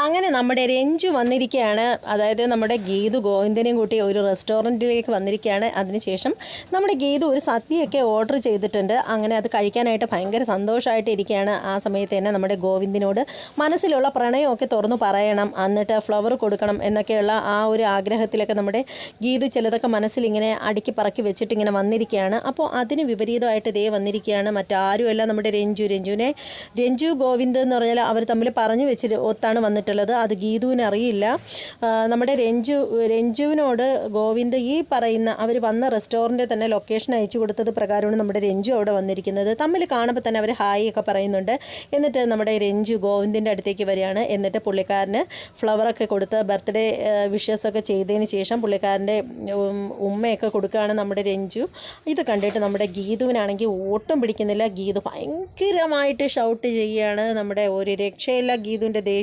അങ്ങനെ നമ്മുടെ രഞ്ജു വന്നിരിക്കുകയാണ്. അതായത് നമ്മുടെ ഗീതു ഗോവിന്ദനെയും കൂട്ടി ഒരു റെസ്റ്റോറൻറ്റിലേക്ക് വന്നിരിക്കുകയാണ്. അതിനുശേഷം നമ്മുടെ ഗീതു ഒരു സദ്യയൊക്കെ ഓർഡർ ചെയ്തിട്ടുണ്ട്. അങ്ങനെ അത് കഴിക്കാനായിട്ട് ഭയങ്കര സന്തോഷമായിട്ട് ഇരിക്കുകയാണ്. ആ സമയത്ത് തന്നെ നമ്മുടെ ഗോവിന്ദിനോട് മനസ്സിലുള്ള പ്രണയമൊക്കെ തുറന്നു പറയണം, എന്നിട്ട് ഫ്ലവർ കൊടുക്കണം എന്നൊക്കെയുള്ള ആ ഒരു ആഗ്രഹത്തിലൊക്കെ നമ്മുടെ ഗീതു ചിലതൊക്കെ മനസ്സിലിങ്ങനെ അടുക്കി പറക്കി വെച്ചിട്ട് ഇങ്ങനെ വന്നിരിക്കുകയാണ്. അപ്പോൾ അതിന് വിപരീതമായിട്ട് ഇതേ വന്നിരിക്കുകയാണ് മറ്റാരുമല്ല നമ്മുടെ രഞ്ജു ഗോവിന്ദ് എന്ന് പറഞ്ഞാൽ അവർ തമ്മിൽ പറഞ്ഞു വെച്ചിട്ട് ഒത്താണ് വന്നിട്ടുള്ളത്. അത് ഗീതുവിന് അറിയില്ല. നമ്മുടെ രഞ്ജുവിനോട് ഗോവിന്ദ് ഈ പറയുന്ന അവർ വന്ന റെസ്റ്റോറൻറ്റിൽ തന്നെ ലൊക്കേഷൻ അയച്ചു കൊടുത്തത് പ്രകാരമാണ് നമ്മുടെ രഞ്ജു അവിടെ വന്നിരിക്കുന്നത്. തമ്മിൽ കാണുമ്പോൾ തന്നെ അവർ ഹായ് ഒക്കെ പറയുന്നുണ്ട്. എന്നിട്ട് നമ്മുടെ രഞ്ജു ഗോവിന്ദിൻ്റെ അടുത്തേക്ക് വരികയാണ്. എന്നിട്ട് പുള്ളിക്കാരന് ഫ്ലവറൊക്കെ കൊടുത്ത് ബർത്ത്ഡേ വിഷസൊക്കെ ചെയ്തതിന് ശേഷം പുള്ളിക്കാരൻ്റെ ഉമ്മയൊക്കെ കൊടുക്കുകയാണ് നമ്മുടെ രഞ്ജു. ഇത് കണ്ടിട്ട് നമ്മുടെ ഗീതുവിനാണെങ്കിൽ ഓട്ടം പിടിക്കുന്നില്ല. ഗീതു ഭയങ്കരമായിട്ട് ഷൗട്ട് ചെയ്യുകയാണ്. നമ്മുടെ ഒരു രക്ഷയില്ല ഗീതുവിൻ്റെ